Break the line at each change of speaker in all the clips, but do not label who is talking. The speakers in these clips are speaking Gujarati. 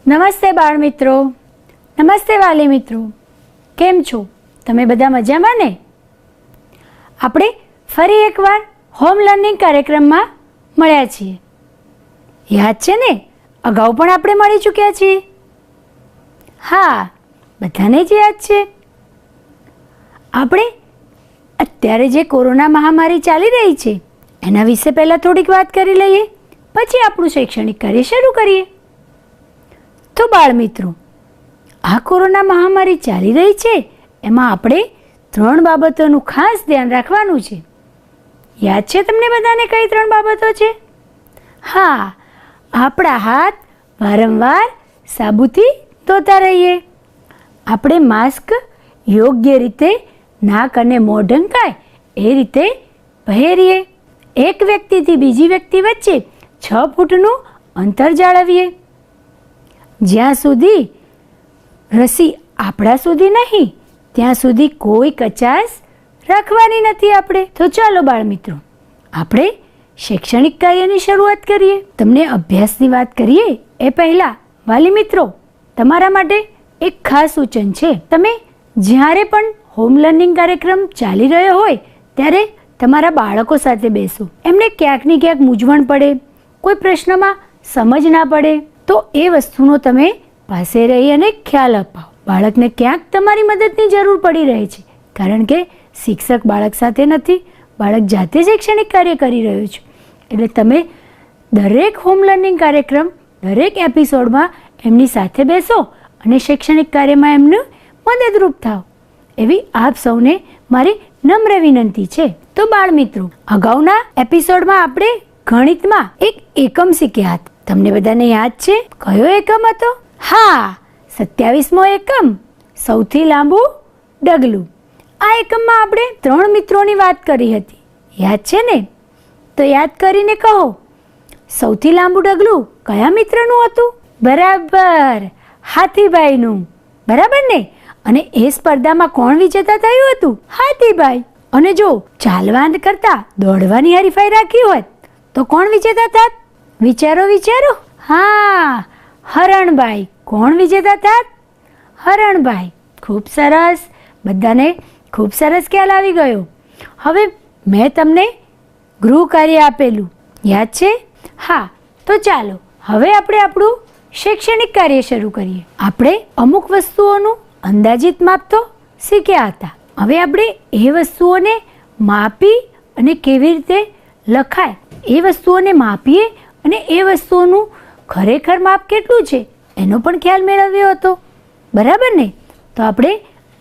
નમસ્તે બાળ મિત્રો, નમસ્તે વાલી મિત્રો, કેમ છો તમે? બધા મજામાં ને? આપણે ફરી એકવાર હોમ લર્નિંગ કાર્યક્રમમાં મળ્યા છીએ. યાદ છે ને, અગાઉ પણ આપણે મળી ચૂક્યા છીએ. હા, બધાને જ યાદ છે. આપણે અત્યારે જે કોરોના મહામારી ચાલી રહી છે એના વિશે પહેલાં થોડીક વાત કરી લઈએ, પછી આપણું શૈક્ષણિક કાર્ય શરૂ કરીએ. તો બાળ મિત્રો, આ કોરોના મહામારી ચાલી રહી છે એમાં આપણે 3 બાબતોનું ખાસ ધ્યાન રાખવાનું છે. યાદ છે તમને બધાને કઈ 3 બાબતો છે? હા, આપણા હાથ વારંવાર સાબુથી ધોતા રહીએ. આપણે માસ્ક યોગ્ય રીતે નાક અને મોં ઢંકાય એ રીતે પહેરીએ. એક વ્યક્તિથી બીજી વ્યક્તિ વચ્ચે 6 ફૂટનું અંતર જાળવીએ. જ્યાં સુધી રસી આપણા સુધી નહીં ત્યાં સુધી કોઈ કચાશ રાખવાની નથી આપણે. તો ચાલો બાળ મિત્રો, આપણે શૈક્ષણિક કાર્યની શરૂઆત કરીએ. તમને અભ્યાસની વાત કરીએ એ પહેલા વાલી મિત્રો, તમારા માટે એક ખાસ સૂચન છે. તમે જ્યારે પણ હોમ લર્નિંગ કાર્યક્રમ ચાલી રહ્યો હોય ત્યારે તમારા બાળકો સાથે બેસો. એમને ક્યાંક ને ક્યાંક મૂંઝવણ પડે, કોઈ પ્રશ્નમાં સમજ ના પડે તો એ વસ્તુનો તમે પાસે રહી અને ખ્યાલ અપાવો. બાળકને ક્યાંક તમારી મદદની જરૂર પડી રહે છે, કારણ કે શિક્ષક બાળક સાથે નથી, બાળક જાતે શૈક્ષણિક કાર્ય કરી રહ્યું છે. એટલે તમે દરેક હોમ લર્નિંગ કાર્યક્રમ, દરેક એપિસોડમાં એમની સાથે બેસો અને શૈક્ષણિક કાર્યમાં એમને મદદરૂપ થાવ, એવી આપ સૌને મારી નમ્ર વિનંતી છે. તો બાળ મિત્રો, અગાઉના એપિસોડમાં આપણે ગણિતમાં એક એકમ શીખ્યા હતા. તમને બધાને યાદ છે કયો એકમ હતો? હા, 27મો એકમ, સૌથી લાંબુ ડગલું. આ એકમમાં આપણે 3 મિત્રોની વાત કરી હતી. યાદ છે ને? તો યાદ કરીને કહો, સૌથી લાંબુ ડગલું કયા મિત્રનું હતું? બરાબર, હાથીભાઈનું. બરાબર ને? અને એ સ્પર્ધામાં કોણ વિજેતા થયું હતું? હાથીભાઈ. અને જો ચાલવા કરતા દોડવાની હરીફાઈ રાખી હોત તો કોણ વિજેતા થાત? વિચારો વિચારો. હા, હરણભાઈ. કોણ વિજેતા થાત? હરણભાઈ. ખૂબ સરસ, બધાને ખૂબ સરસ ખ્યાલ આવી ગયો. હવે મેં તમને ગૃહ કાર્ય આપેલું, યાદ છે? હા, તો ચાલો હવે આપણે આપણું શૈક્ષણિક કાર્ય શરૂ કરીએ. આપણે અમુક વસ્તુઓનું અંદાજિત માપ તો શીખ્યા હતા. હવે આપણે એ વસ્તુઓને માપી અને કેવી રીતે લખાય એ વસ્તુઓને માપીએ અને એ વસ્તુઓનું ખરેખર માપ કેટલું છે એનો પણ ખ્યાલ મેળવ્યો હતો. બરાબર ને? તો આપણે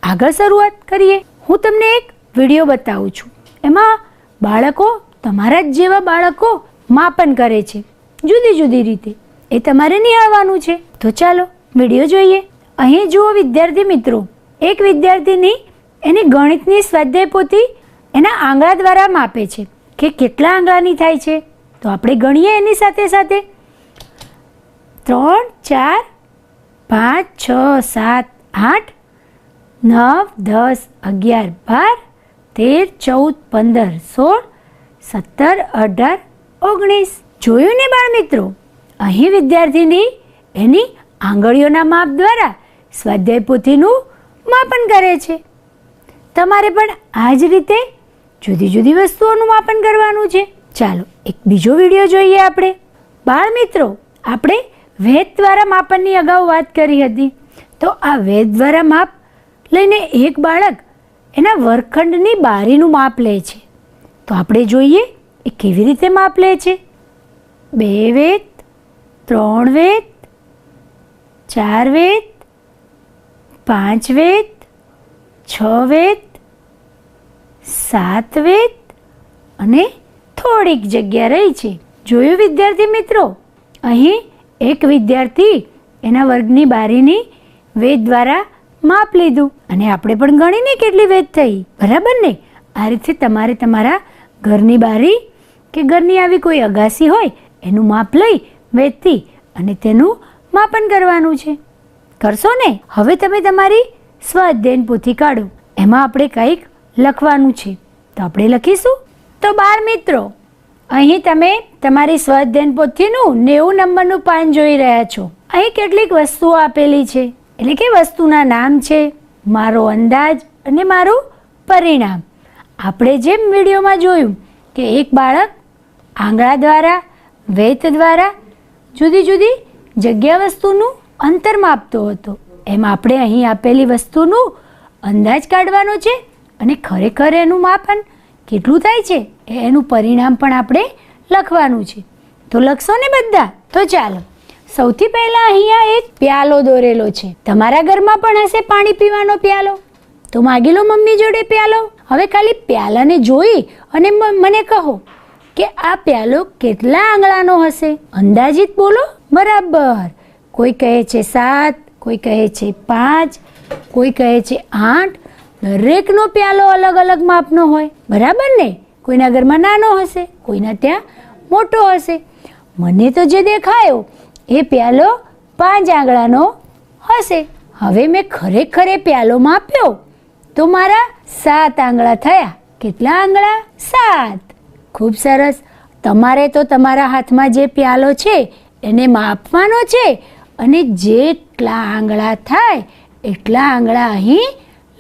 આગળ શરૂઆત કરીએ. હું તમને એક વિડીયો બતાવું છું. એમાં બાળકો, તમારા જ જેવા બાળકો માપન કરે છે જુદી જુદી રીતે. એ તમારે નિહાળવાનું છે. તો ચાલો વિડીયો જોઈએ. અહીં જુઓ વિદ્યાર્થી મિત્રો, એક વિદ્યાર્થીની એની ગણિતની સ્વાધ્યાય પોથી એના આંગળા દ્વારા માપે છે કે કેટલા આંગળાની થાય છે. તો આપણે ગણીએ એની સાથે સાથે. 3, 4, 5, 6, 7, 8, 9, 10, 11, 12, 13, 14, 15, 16, 17, 18, 19. જોયું ને બાળ મિત્રો? અહીં વિદ્યાર્થીની એની આંગળીઓના માપ દ્વારા સ્વાધ્યાય પોથીનું માપન કરે છે. તમારે પણ આ જ રીતે જુદી જુદી વસ્તુઓનું માપન કરવાનું છે. ચાલો એક બીજો વિડીયો જોઈએ આપણે. બાળ મિત્રો, આપણે વેદ દ્વારા માપનની અગાઉ વાત કરી હતી. તો આ વેદ દ્વારા માપ લઈને એક બાળક એના વર્ગખંડની બારીનું માપ લે છે. તો આપણે જોઈએ એ કેવી રીતે માપ લે છે. 2 વેદ, 3 વેદ, 4 વેદ, 5 વેદ, 6 વેદ, 7 વેદ અને થોડીક જગ્યા રહી છે. જોયું વિદ્યાર્થી મિત્રો? અહીં એક વિદ્યાર્થી એના વર્ગની બારીની વેદ દ્વારા માપ લીધું અને આપણે પણ ગણીને કેટલી વેદ થઈ. બરાબર ને? આ રીતે તમારે તમારા ઘરની બારી કે ઘરની આવી કોઈ અગાસી હોય એનું માપ લઈ વેદથી અને તેનું માપન કરવાનું છે. કરશો ને? હવે તમે તમારી સ્વાધ્યાયન પોથી કાઢો. એમાં આપણે કંઈક લખવાનું છે. તો આપણે લખીશું. તો બાળ મિત્રો, અહીં તમે તમારી સ્વાધ્યાયન પોથીનું 90 નંબરનું પાન જોઈ રહ્યા છો. અહીં કેટલીક વસ્તુઓ આપેલી છે, એટલે કે વસ્તુના નામ છે, મારો અંદાજ અને મારું પરિણામ. આપણે જેમ વિડીયોમાં જોયું કે એક બાળક આંગળા દ્વારા, વેત દ્વારા જુદી જુદી જગ્યા વસ્તુનું અંતર માપતો હતો, એમ આપણે અહીં આપેલી વસ્તુનું અંદાજ કાઢવાનો છે અને ખરેખર એનું માપન કેટલું થાય છે એનું પરિણામ પણ આપણે લખવાનું છે. તો લખશો ને બધા? તો ચાલો, સૌથી પહેલા અહીંયા એક પ્યાલો દોરેલો છે. તમારા ઘરમાં પણ હશે પાણી પીવાનો પ્યાલો, તો માગી લો મમ્મી જોડે પ્યાલો. હવે ખાલી પ્યાલાને જોઈ અને મને કહો કે આ પ્યાલો કેટલા આંગળાનો હશે? અંદાજિત બોલો. બરાબર. કોઈ કહે છે 7, કોઈ કહે છે 5, કોઈ કહે છે 8. દરેકનો પ્યાલો અલગ અલગ માપનો હોય, બરાબર ને? કોઈના ઘરમાં નાનો હશે, કોઈના ત્યાં મોટો હશે. મને તો જે દેખાયો એ પ્યાલો 5 આંગળાનો હશે. હવે મેં ખરેખર એ પ્યાલો માપ્યો તો મારા 7 આંગળા થયા. કેટલા આંગળા? 7. ખૂબ સરસ. તમારે તો તમારા હાથમાં જે પ્યાલો છે એને માપવાનો છે અને જેટલા આંગળા થાય એટલા આંગળા અહીં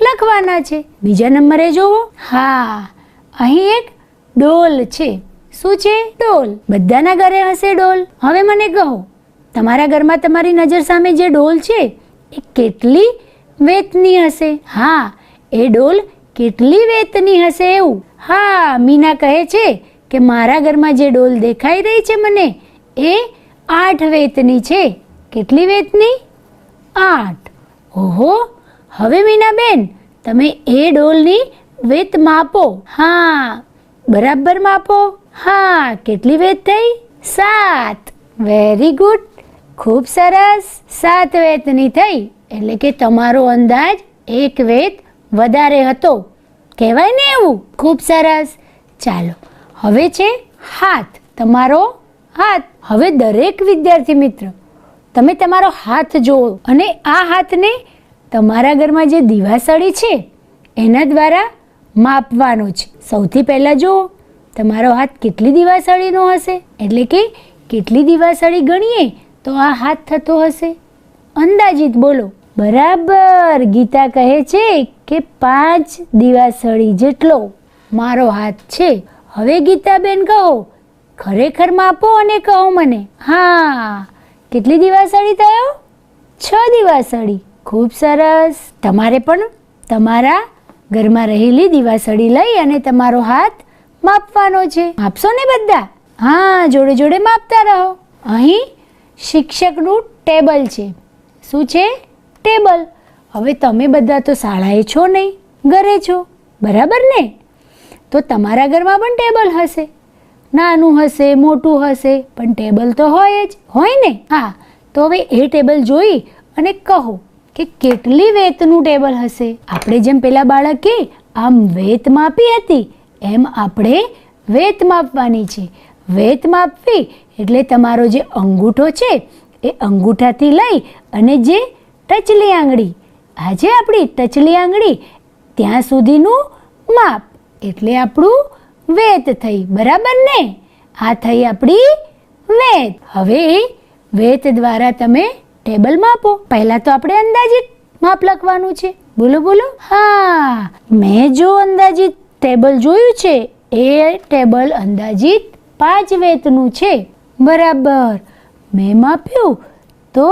લખવાના છે. બીજા નંબરે જુઓ. હા, અહીં એક ડોલ છે. શું છે? ડોલ. બધાના ઘરે હશે ડોલ. હવે મને કહો, તમારા ઘરમાં તમારી નજર સામે જે ડોલ છે એ કેટલી વેતની હશે? હા, એ ડોલ કેટલી વેતની હશે એવું? હા, મીના કહે છે કે મારા ઘરમાં જે ડોલ દેખાઈ રહી છે મને એ 8 વેતની છે. કેટલી વેતની? 8. ઓહો, હવે મીનાબેન તમે એ ડોલની વેત માપો. હા, બરાબર માપો. હા, કેટલી વેત થઈ? 7. Very good. ખૂબ સરસ. 7 વેતની થઈ, એટલે કે તમારો અંદાજ 1 વેત વધારે હતો, કહેવાય ને એવું? ખૂબ સરસ. ચાલો, હવે છે હાથ. તમારો હાથ. હવે દરેક વિદ્યાર્થી મિત્ર તમે તમારો હાથ જુઓ અને આ હાથને તમારા ઘરમાં જે દીવાસળી છે એના દ્વારા માપવાનો છે. સૌથી પહેલાં જુઓ તમારો હાથ કેટલી દીવાસળીનો હશે, એટલે કે કેટલી દીવાસળી ગણીએ તો આ હાથ થતો હશે? અંદાજિત બોલો. બરાબર. ગીતા કહે છે કે 5 દીવાસળી જેટલો મારો હાથ છે. હવે ગીતાબેન કહો, ખરેખર માપો અને કહો મને. હા, કેટલી દીવાસળી થયો? 6 દીવાસળી. ખૂબ સરસ. તમારે પણ તમારા ઘરમાં રહેલી દીવાસળી લઈ અને તમારો હાથ માપવાનો છે. માપશો ને બધા? હા, જોડે જોડે માપતા રહો. અહીં શિક્ષકનું ટેબલ છે. શું છે? ટેબલ. હવે તમે બધા તો શાળાએ છો નહીં, ઘરે છો, બરાબર ને? તો તમારા ઘરમાં પણ ટેબલ હશે. નાનું હશે, મોટું હશે, પણ ટેબલ તો હોય જ, હોય ને? હા, તો હવે એ ટેબલ જોઈ અને કહો કે કેટલી વેતનું ટેબલ હશે? આપણે જેમ પેલા બાળકે આમ વેત માપી હતી એમ આપણે વેત માપવાની છે. વેત માપવી એટલે તમારો જે અંગૂઠો છે એ અંગૂઠાથી લઈ અને જે ટચલી આંગળી, આજે આપણી ટચલી આંગળી ત્યાં સુધીનું માપ, એટલે આપણું વેત થઈ. બરાબર ને? આ થઈ આપણી વેત. હવે વેત દ્વારા તમે ટેબલ માપો. પહેલા તો આપણે અંદાજિત માપ લખવાનું છે. બોલો બોલો. હા, મેં જો અંદાજિત ટેબલ જોયું છે એ ટેબલ અંદાજિત 5 વેતનું છે. બરાબર. મેં માપ્યું તો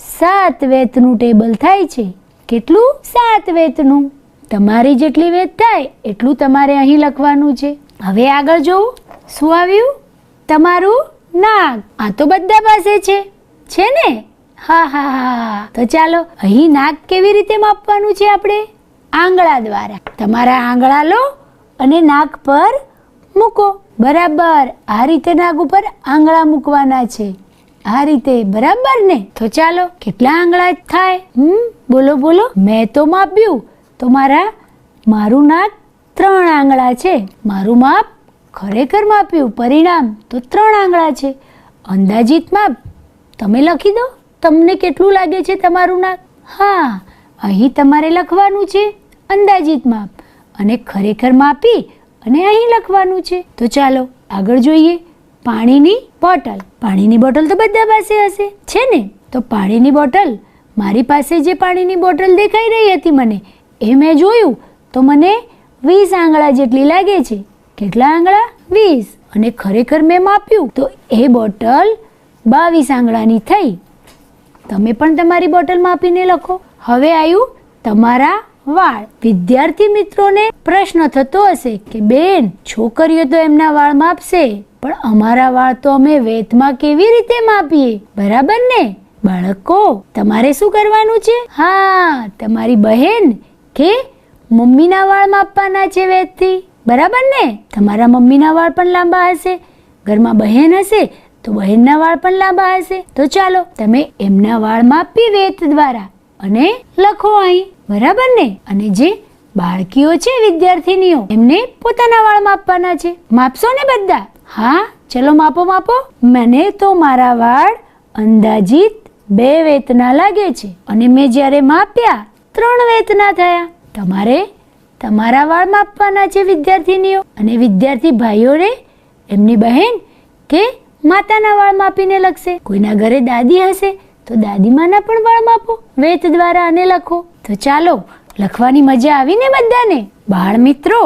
7 વેતનું ટેબલ થાય છે. કેટલું? 7 વેતનું. તમારી જેટલી વેત થાય એટલું તમારે અહીં લખવાનું છે. હવે આગળ જોવું. શું આવ્યું? તમારું નાક. આ તો બધા પાસે છે ને? હા હા હા. તો ચાલો, અહીં નાક કેવી રીતે માપવાનું છે આપણે? આંગળા દ્વારા. તમારા આંગળા લો અને નાક પર મૂકો. બરાબર. આ રીતે નાક ઉપર આંગળા મૂકવાના છે. આ રીતે. બરાબર ને? તો ચાલો, કેટલા આંગળા થાય? બોલો બોલો. મેં તો માપ્યું તો મારું નાક 3 આંગળા છે. મારું માપ ખરેખર માપ્યું, પરિણામ તો 3 આંગળા છે. અંદાજિત માપ તમે લખી દો. તમને કેટલું લાગે છે તમારું નાક? હા, અહીં તમારે લખવાનું છે અંદાજિત માપ અને ખરેખર માપી અને અહીં લખવાનું છે. તો ચાલો આગળ જોઈએ, પાણીની બોટલ. પાણીની બોટલ તો બધા પાસે હશે, છે ને? તો પાણીની બોટલ, મારી પાસે જે પાણીની બોટલ દેખાઈ રહી હતી મને, એ મેં જોયું તો મને 20 આંગળા જેટલી લાગે છે. કેટલા આંગળા? 20. અને ખરેખર મેં માપ્યું તો એ બોટલ 22 આંગળાની થઈ. તમે પણ તમારી બોટલ માપીને લખો. હવે આવ્યું તમારા વાળ. વિદ્યાર્થી મિત્રોને પ્રશ્ન થતો હશે કે બેન, છોકરીઓ તો એમના વાળ માપશે, પણ અમારા વાળ તો અમે વેતમાં કેવી રીતે માપીએ? બરાબર ને બાળકો? તમારે શું કરવાનું છે? હા, તમારી બહેન કે મમ્મીના વાળ માપવાના છે વેતથી. બરાબર ને? તમારા મમ્મીના વાળ પણ લાંબા હશે, ઘરમાં બહેન હશે તો બહેનના વાળ પણ લાંબા હશે. તો ચાલો તમે એમના વાળ માપી વેત દ્વારા અને લખો અહીં. બરાબર ને? અને જે બાળકીઓ છે, વિદ્યાર્થીનીઓ, એમને પોતાના વાળ માપવાના છે. માપશો ને બધા? હા, ચલો માપો માપો. મને તો મારા વાળ અંદાજિત 2 વેતના લાગે છે અને મેં જ્યારે માપ્યા 3 વેતના થયા. તમારે તમારા વાળ માપવાના છે વિદ્યાર્થીનીઓ. અને વિદ્યાર્થી ભાઈઓને એમની બહેન કે માતાના વાળ માપીને લખશે. કોઈના ઘરે દાદી હશે તો દાદીમાના પણ વાળ માપો વેત દ્વારા અને લખો. તો ચાલો, લખવાની મજા આવી ને બધાને? બાળ મિત્રો,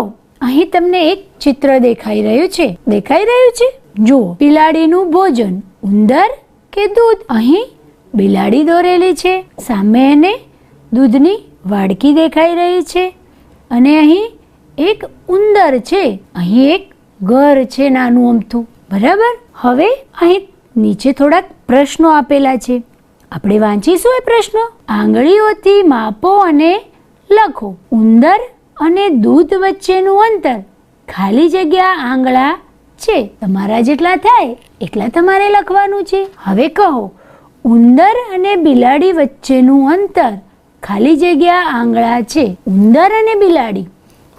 અહીં તમને એક ચિત્ર દેખાઈ રહ્યું છે. દેખાઈ રહ્યું છે? જુઓ, બિલાડીનું ભોજન, ઉંદર કે દૂધ? અહીં બિલાડી દોરેલી છે, સામે એને દૂધની વાડકી દેખાઈ રહી છે અને અહીં એક ઉંદર છે. અહીં એક ઘર છે નાનું અમથું. બરાબર? હવે અહીં નીચે થોડાક પ્રશ્નો આપેલા છે, આપણે વાંચીશું એ પ્રશ્નો. આંગળીઓથી માપો અને લખો. ઉંદર અને દૂધ વચ્ચેનું અંતર ખાલી જગ્યા આંગળા છે. તમારા જેટલા થાય એટલા તમારે લખવાનું છે. હવે કહો, ઉંદર અને બિલાડી વચ્ચેનું અંતર ખાલી જગ્યા આંગળા છે. ઉંદર અને બિલાડી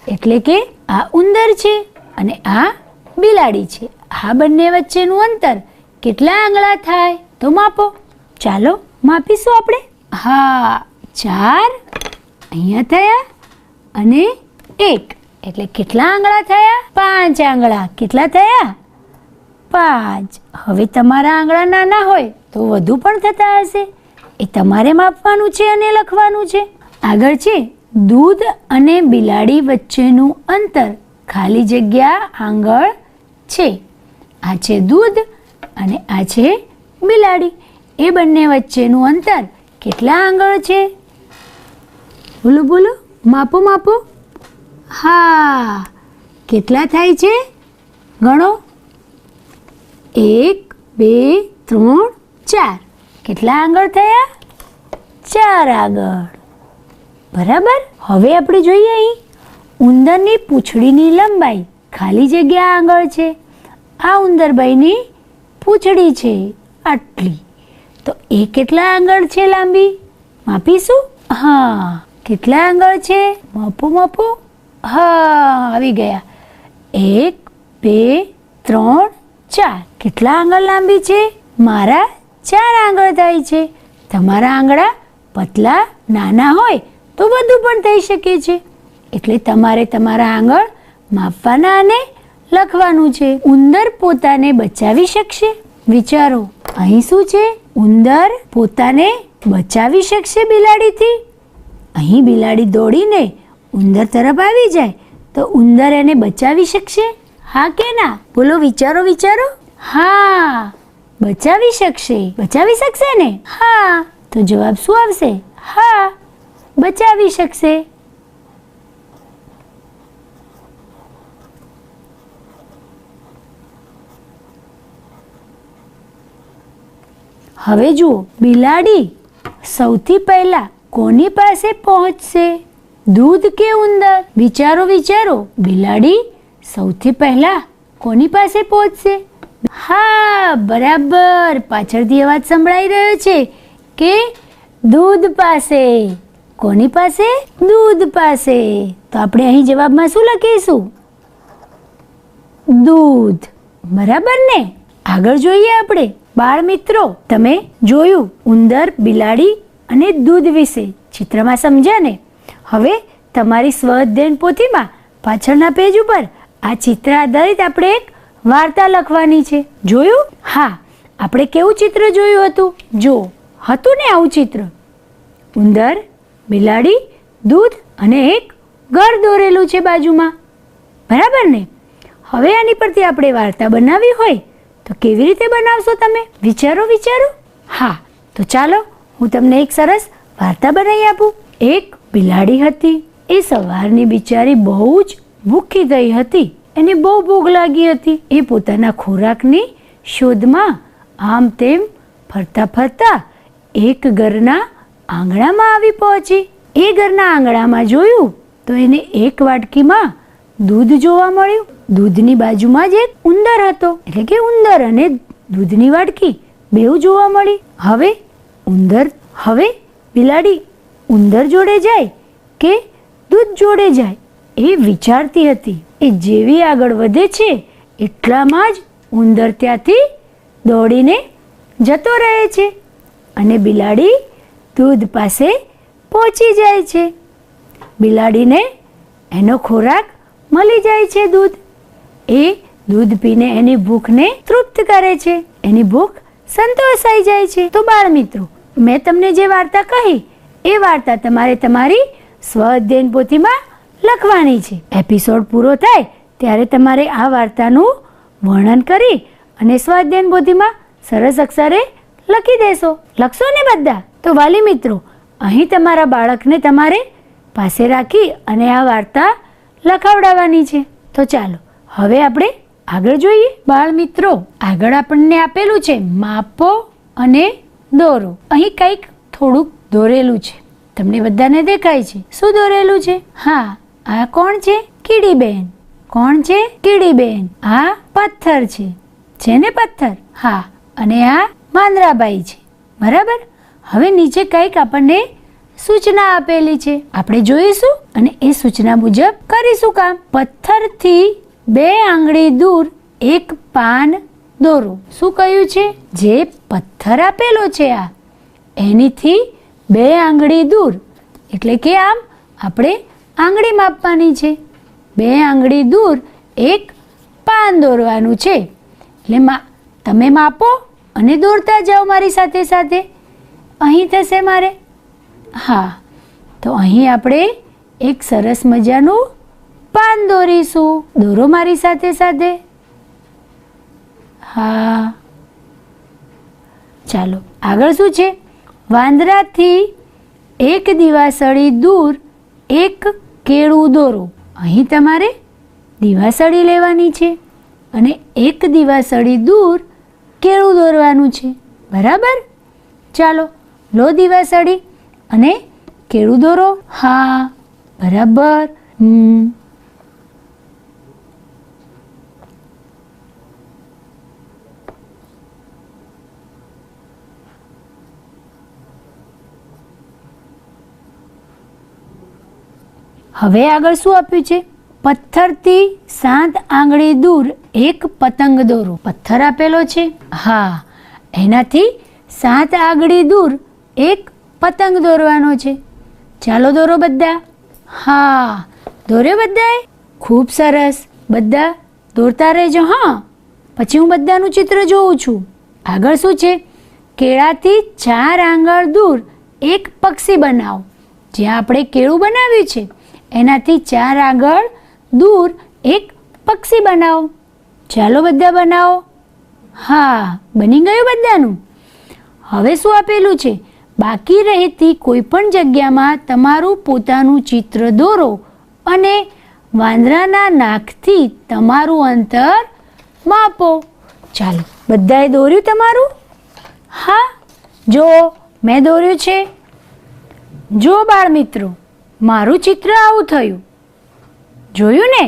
એટલે કે આ ઉંદર છે અને આ બિલાડી છે. આ બંને વચ્ચેનું અંતર કેટલા આંગળા થાય? તો માપો. ચાલો માપીશું આપણે. હા, 4 અહીંયા થયા અને 1 એટલે કેટલા આંગળા થયા? 5 આંગળા. કેટલા થયા? 5. હવે તમારા આંગળા નાના હોય તો વધુ પણ થતા હશે, એ તમારે માપવાનું છે અને લખવાનું છે. આગળ છે, દૂધ અને બિલાડી વચ્ચેનું અંતર ખાલી જગ્યા આંગળ છે. આ છે દૂધ અને આ છે બિલાડી. એ બંને વચ્ચેનું અંતર કેટલા આંગળ છે? બોલો બોલો, માપો માપો. હા, કેટલા થાય છે? ગણો. 1 2 3 4. કેટલા આંગળ થયા? 4 આગળ. બરાબર? હવે આપણે જોઈએ અહીં ઉંદરની પૂંછડીની લંબાઈ ખાલી જગ્યા આંગળ છે. આ ઉંદરભાઈની પૂંછડી છે આટલી. તો એ કેટલા આંગળ છે લાંબી? માપીશું. હા, કેટલા આંગળ છે? માપો માપો. હા, આવી ગયા. 1 2 3 4. કેટલા આંગળ લાંબી છે? મારા 4 આંગળ થાય છે. તમારા આંગળા પતલા નાના હોય તો વધુ પણ થઈ શકે છે. એટલે તમારે તમારા આંગળ માપવાના અને લખવાનું છે. ઉંદર પોતાને બચાવી શકશે? વિચારો, અહીં શું છે? ઉંદર પોતાને બચાવી શકશે બિલાડીથી? અહીં બિલાડી દોડીને ઉંદર તરફ આવી જાય તો ઉંદર એને બચાવી શકશે? હા કે ના? બોલો, વિચારો વિચારો. હા, બચાવી શકશે. બચાવી શકશે ને? હા. તો જવાબ શું આવશે? હા, બચાવી શકશે. હવે જુઓ, બિલાડી સૌથી પહેલા કોની પાસે પહોંચશે? દૂધ કે ઉંદર? વિચારો વિચારો. બિલાડી સૌથી પહેલા કોની પાસે પહોંચશે? હા, બરાબર. પાછળથી અવાજ સંભળાઈ રહ્યો છે કે દૂધ પાસે. કોની પાસે? દૂધ પાસે. તો આપણે અહીં જવાબમાં શું લખીશું? દૂધ. બરાબર ને? આગળ જોઈએ આપણે. બાળ મિત્રો, તમે જોયું ઉંદર, બિલાડી અને દૂધ વિશે ચિત્રમાં સમજ્યા ને? હવે તમારી સ્વ અધ્યયન પોથીમાં પાછળના પેજ ઉપર આ ચિત્ર આધારિત આપણે એક વાર્તા લખવાની છે. જોયું? હા, આપણે કેવું ચિત્ર જોયું હતું? જો, હતું ને આવું ચિત્ર. ઉંદર, બિલાડી, દૂધ અને એક ઘર દોરેલું છે બાજુમાં. બરાબર ને? હવે આની પરથી આપણે વાર્તા બનાવવી હોય તો કેવી રીતે બનાવશો તમે? વિચારો. હા, તો ચાલો હું તમને એક સરસ વાર્તા બનાવી આપું. એક બિલાડી હતી. એ સવારની બિચારી બહુ જ ભૂખી થઈ હતી. એને બહુ ભૂખ લાગી હતી. એ પોતાના ખોરાકની શોધમાં આમ તેમ ફરતા એક ઘરના આંગણામાં આવી પહોંચી. એ ઘરના આંગણામાં જોયું તો એને એક વાટકીમાં દૂધ જોવા મળ્યું. દૂધની બાજુમાં જ એક ઉંદર હતો. એટલે કે ઉંદર અને દૂધની વાટકી બેઉ જોવા મળી. હવે બિલાડી ઉંદર જોડે જાય કે દૂધ જોડે જાય એ વિચારતી હતી. એ જેવી આગળ વધે છે એટલામાં જ ઉંદર ત્યાંથી દોડીને જતો રહે છે અને બિલાડી દૂધ પાસે પહોંચી જાય છે. બિલાડીને એનો ખોરાક મળી જાય છે. એ દૂધ પીને એની ભૂખને તૃપ્ત કરે છે. એની ભૂખ સંતોષાઈ જાય છે. તો બાળ મિત્રો, મેં તમને જે વાર્તા કહી એ વાર્તા તમારે તમારી સ્વ અધ્યયન પોથીમાં લખવાની છે. એપિસોડ પૂરો થાય ત્યારે તમારે આ વાર્તાનું વર્ણન કરી અને સ્વ અધ્યયન પોથીમાં સરસ અક્ષરે લખી દેશો. લખશો ને બધા? તો વાલી મિત્રો, અહીં તમારા બાળકને તમારે પાસે રાખી અને આ વાર્તા લખાવડાવવાની છે. તો ચાલો હવે આપણે આગળ જોઈએ. બાળ મિત્રો, આગળ આપણને આપેલું છે માપો અને દોરો. અહીં કંઈક થોડુંક દોરેલું છે. તમને બધાને દેખાય છે. શું દોરેલું છે? હા, આ કોણ છે? કીડીબેન. કોણ છે? કીડીબેન. આ પથ્થર છે ને પથ્થર? હા, અને આ વાંદરાબાઈ છે. બરાબર. હવે નીચે કંઈક આપણને સૂચના આપેલી છે. આપણે જોઈશું અને એ સૂચના મુજબ કરીશું કામ. પથ્થરથી 2 આંગળી દૂર એક પાન દોરો. શું કહ્યું છે? જે પથ્થર આપેલો છે આ એનીથી 2 આંગળી દૂર, એટલે કે આમ આપણે આંગળી માપવાની છે. 2 આંગળી દૂર એક પાન દોરવાનું છે. એટલે તમે માપો અને દોરતા જાઓ મારી સાથે સાથે. અહીં થશે મારે. હા, તો અહીં આપણે એક સરસ મજાનું પાન દોરીશું. દોરો મારી સાથે સાથે. હા, ચાલો આગળ શું છે? વાંદરાથી 1 દિવાસળી દૂર એક કેળું દોરો. અહીં તમારે દિવાસળી લેવાની છે અને 1 દિવાસળી દૂર કેળું દોરવાનું છે. બરાબર. ચાલો લો દિવાસળી અને કેળું દોરો. હા, બરાબર. હવે આગળ શું આપ્યું છે? પથ્થરથી 7 આંગળી દૂર એક પતંગ દોરો. પથ્થર આપેલો છે. હા, એનાથી 7 આંગળી દૂર એક પતંગ દોરવાનો છે. ચાલો દોરો બધા. હા, દોર્યો બધાએ? ખૂબ સરસ. બધા દોરતા રહેજો. હા, પછી હું બધાનું ચિત્ર જોઉં છું. આગળ શું છે? કેળાથી 4 આંગળ દૂર એક પક્ષી બનાવો. જ્યાં આપણે કેળું બનાવ્યું છે એનાથી 4 આંગળ દૂર એક પક્ષી બનાવો. ચાલો બધા બનાવો. હા, બની ગયું બધાનું. હવે શું આપેલું છે? બાકી રહેતી કોઈ પણ જગ્યામાં તમારું પોતાનું ચિત્ર દોરો અને વાંદરાના નાકથી તમારું અંતર માપો. ચાલો, બધાએ દોર્યું તમારું? હા, જો મેં દોર્યું છે. જો બાળ મિત્રો, મારું ચિત્ર આવું થયું. જોયું ને?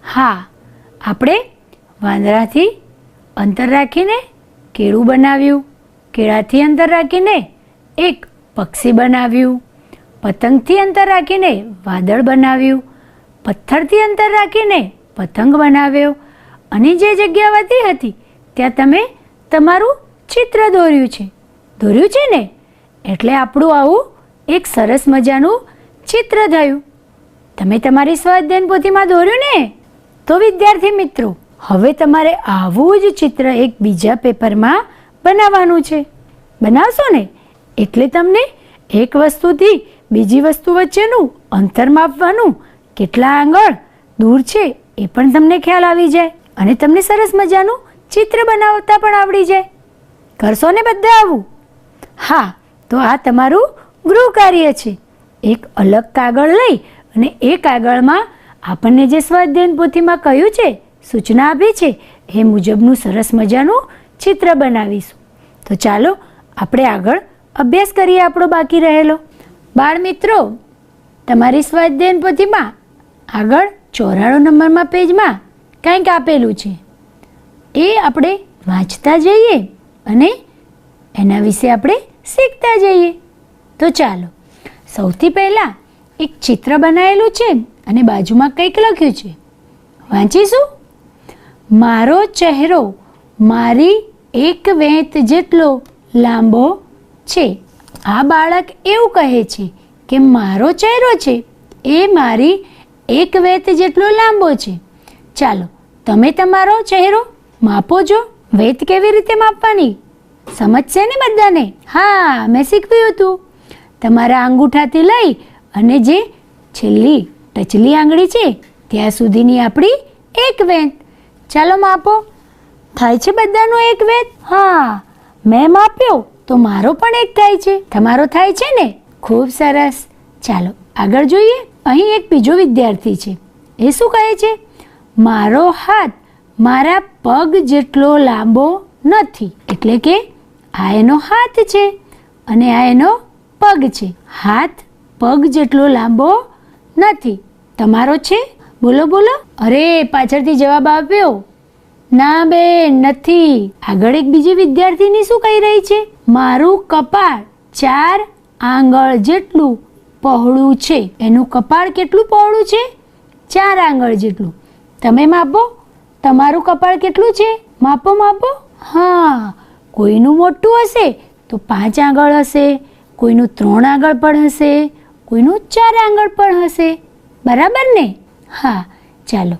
હા, આપણે વાંદરાથી અંતર રાખીને કેળું બનાવ્યું. કેળાથી અંતર રાખીને એક પક્ષી બનાવ્યું. પતંગથી અંતર રાખીને વાદળ બનાવ્યું. પથ્થરથી અંતર રાખીને પતંગ બનાવ્યો. અને જે જગ્યા વધી હતી ત્યાં તમે તમારું ચિત્ર દોર્યું છે. દોર્યું છે ને? એટલે આપણું આવું એક સરસ મજાનું ચિત્ર થયું. તમે તમારી સ્વ અધ્યયન પોથીમાં દોર્યું ને? તો વિદ્યાર્થી મિત્રો, હવે તમારે આવું જ ચિત્ર એક બીજા પેપરમાં બનાવવાનું છે. બનાવશો ને એટલે તમને એક વસ્તુથી બીજી વસ્તુ વચ્ચેનું અંતર માપવાનું, કેટલા આંગળ દૂર છે એ પણ તમને ખ્યાલ આવી જાય અને તમને સરસ મજાનું ચિત્ર બનાવતા પણ આવડી જાય. કરશો ને બધા આવું? હા, તો આ તમારું ગૃહ કાર્ય છે. એક અલગ કાગળ લઈ અને એ કાગળમાં આપણને જે સ્વાધ્યાયન પોથીમાં કહ્યું છે, સૂચના આપી છે, એ મુજબનું સરસ મજાનું ચિત્ર બનાવીશું. તો ચાલો આપણે આગળ અભ્યાસ કરીએ આપણો બાકી રહેલો. બાળ મિત્રો, તમારી સ્વાધ્યાયન પોથીમાં આગળ 94 નંબરમાં પેજમાં કંઈક આપેલું છે, એ આપણે વાંચતા જઈએ અને એના વિશે આપણે શીખતા જઈએ. તો ચાલો, સૌથી પહેલાં એક ચિત્ર બનાવેલું છે અને બાજુમાં કંઈક લખ્યું છે, વાંચીશું. મારો ચહેરો મારી એક વેંત જેટલો લાંબો છે. આ બાળક એવું કહે છે કે મારો ચહેરો છે એ મારી એક વેંત જેટલો લાંબો છે. ચાલો તમે તમારો ચહેરો માપો જો. વેંત કેવી રીતે માપવાની સમજશે ને બધાને? હા, મેં શીખવ્યું હતું. તમારા અંગૂઠાથી લઈ અને જે છેલ્લી ટચલી આંગળી છે ત્યાં સુધીની આપણી એક વેંત. ચાલો માપો. થાય છે બધાનો એક વેંત? હા, મેં માપ્યો તો મારો પણ એક થાય છે. તમારો થાય છે ને? ખૂબ સરસ. ચાલો આગળ જોઈએ. અહીં એક બીજો વિદ્યાર્થી છે. એ શું કહે છે? મારો હાથ મારા પગ જેટલો લાંબો નથી. એટલે કે આ એનો હાથ છે અને આ એનો પગ છે. હાથ પગ જેટલો લાંબો નથી. તમારો છે? બોલો બોલો. અરે, પાછળથી જવાબ આપ્યો. ના બેન, નથી. આગળ એક બીજી વિદ્યાર્થીની શું કહી રહી છે? મારું કપાળ 4 આંગળ જેટલું પહોળું છે. એનું કપાળ કેટલું પહોળું છે? 4 આંગળ જેટલું. તમે માપો. તમારું કપાળ કેટલું છે? માપો માપો. હા, કોઈનું મોટું હશે તો 5 આંગળ હશે, કોઈનું 3 આંગળ પણ હશે, કોઈનું 4 આંગળ પણ હશે. બરાબર ને? હા, ચાલો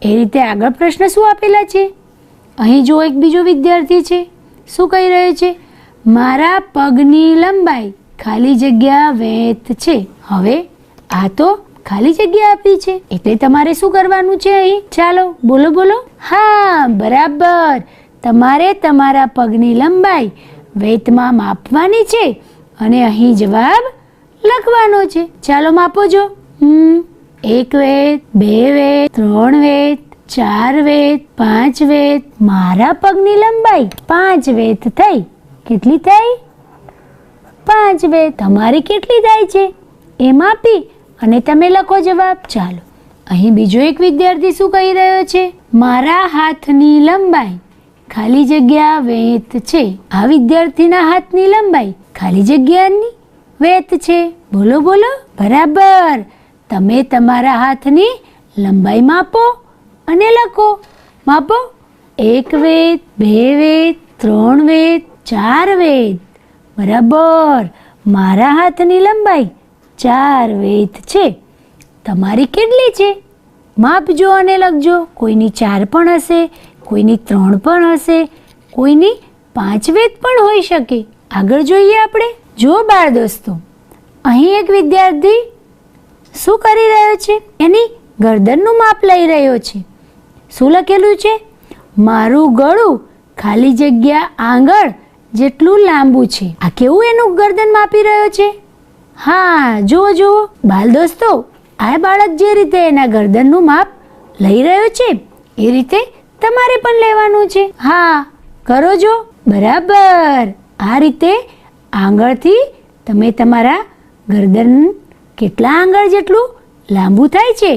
એ રીતે આગળ પ્રશ્ન શું આપેલા છે? અહીં જો એક બીજો વિદ્યાર્થી છે. શું કહી રહ્યો છે? મારા પગની લંબાઈ ખાલી જગ્યા વેંત છે. હવે આ તો ખાલી જગ્યા આપી છે એટલે તમારે શું કરવાનું છે અહીં? ચાલો બોલો બોલો. હા, બરાબર. તમારે તમારા પગની લંબાઈ વેંતમાં માપવાની છે અને અહીં જવાબ લખવાનો છે. ચાલો માપો જો. 1 વેંત, 2 વેંત, 3 વેંત, 4 વેંત, 5 વેંત. મારા પગની લંબાઈ 5 વેંત થઈ. કેટલી થઈ? 5 વેંત. તમારી કેટલી થાય છે એ માપી અને તમે લખો જવાબ. ચાલો અહીં બીજો એક વિદ્યાર્થી શું કહી રહ્યો છે? મારા હાથની લંબાઈ ખાલી જગ્યા વેંત છે. આ વિદ્યાર્થીના હાથની લંબાઈ ખાલી જગ્યાની વેંત છે. બોલો બોલો. બરાબર. તમે તમારા હાથની લંબાઈ માપો અને લખો. માપો. 1 વેંત, 2 વેંત, 3 વેંત, 4 વેંત. બરાબર. મારા હાથની લંબાઈ 4 વેંત છે. તમારી કેટલી છે? માપજો અને લખજો. કોઈની 4 પણ હશે, કોઈની 3 પણ હશે, કોઈની 5 વેંત પણ હોઈ શકે. આગળ જોઈએ આપણે. જો બાળ દોસ્તો, અહીં એક વિદ્યાર્થી શું કરી રહ્યો છે? એની ગરદનનું માપ લઈ રહ્યો છે. શું લખેલું છે? મારું ગળું ખાલી જગ્યા આંગળ જેટલું લાંબુ છે. આ કેવું એનું ગરદન માપી રહ્યો છે? હા, જુઓ જુઓ બાળ દોસ્તો, આ બાળક જે રીતે એના ગરદનનું માપ લઈ રહ્યો છે એ રીતે તમારે પણ લેવાનું છે. હા, કરો જો. બરાબર. આ રીતે આંગળથી તમે તમારા ગરદન કેટલા આંગળ જેટલું લાંબુ થાય છે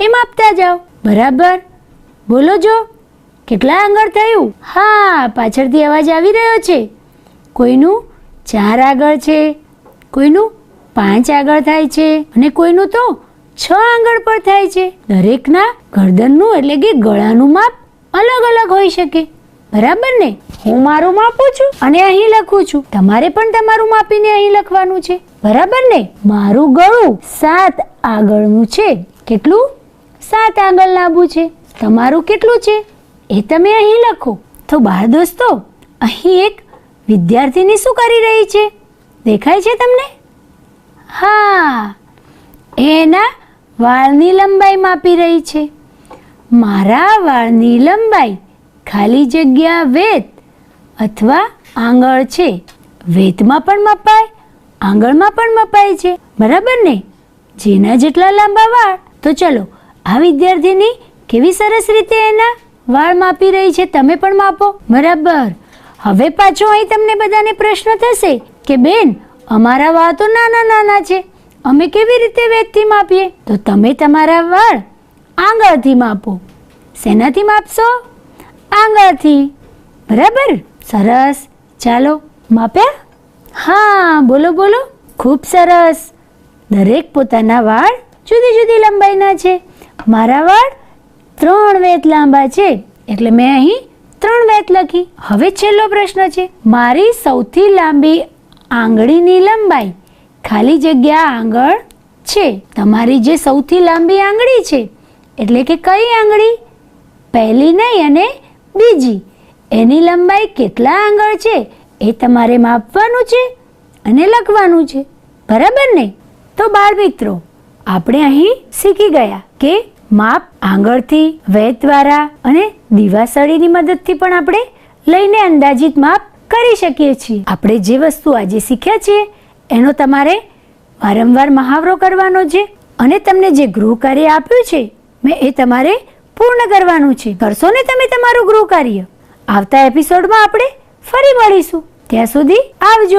એ માપતા જાઓ. બરાબર. બોલો જો, કેટલા આંગળ થયું? હા, પાછળથી અવાજ આવી રહ્યો છે. કોઈનું 4 આંગળ છે, કોઈનું 5 આંગળ થાય છે અને કોઈનું તો 6 આંગળ પર થાય છે. દરેકના ગરદનનું એટલે કે ગળાનું માપ અલગ અલગ હોઈ શકે. બરાબર ને? હું મારું માપું છું અને અહીં લખું છું. તમારે પણ તમારું માપીને અહીં લખવાનું છે. બરાબર ને? મારું ગળું 7 આંગળનું છે. કેટલું? 7 આંગળ લાંબુ છે. તમારું કેટલું છે? એ તમે અહીં લખો. તો બાળ દોસ્તો, અહીં એક વિદ્યાર્થીની શું કરી રહી છે? દેખાય છે તમને? હા, એના વાળની લંબાઈ માપી રહી છે. મારા વાળની લંબાઈ ખાલી જગ્યા વેત અથવા આંગળ છે. વેતમાં પણ મપાય, આંગળમાં પણ મપાય છે, બરાબર ને? જેના જેટલા લાંબા વાળ. તો ચલો, આ વિદ્યાર્થીની કેવી સરસ રીતે એના વાળ માપી રહી છે. તમે પણ માપો. બરાબર. હવે પાછો અહીં તમને બધાને પ્રશ્ન થશે કે બેન, અમારા વાળ તો નાના નાના છે, અમે કેવી રીતે વેતથી માપીએ? તો તમે તમારા વાળ આંગળથી માપો. શેનાથી માપશો? આંગળથી. બરાબર, સરસ. ચાલો, માપ્યા? હા, બોલો બોલો. ખૂબ સરસ. દરેક પોતાના વાળ જુદી જુદી લંબાઈના છે. મારા વાળ 3 વેત લાંબા છે, એટલે મેં અહીં 3 વેત લખી. હવે છેલ્લો પ્રશ્ન છે. મારી સૌથી લાંબી આંગળીની લંબાઈ ખાલી જગ્યા આંગળ છે. તમારી જે સૌથી લાંબી આંગળી છે, એટલે કે કઈ આંગળી? પહેલી નહીં અને બીજી. એની લંબાઈ કેટલા આંગળ છે એ તમારે માપવાનું છે અને લખવાનું છે, બરાબર ને? તો બાળ મિત્રો, આપણે અહીં શીખી ગયા કે માપ આંગળથી, વેત દ્વારા અને દીવાસળીની મદદથી પણ આપણે લઈને અંદાજિત માપ કરી શકીએ છીએ. આપણે જે વસ્તુ આજે શીખ્યા છીએ એનો તમારે વારંવાર મહાવરો કરવાનો છે અને તમને જે ગૃહ કાર્ય આપ્યું છે મેં એ તમારે પૂર્ણ કરવાનું છે. કરશો ને તમે તમારું ગૃહ કાર્ય? આવતા એપિસોડમાં આપણે ફરી મળીશું. ત્યાં સુધી આવજો.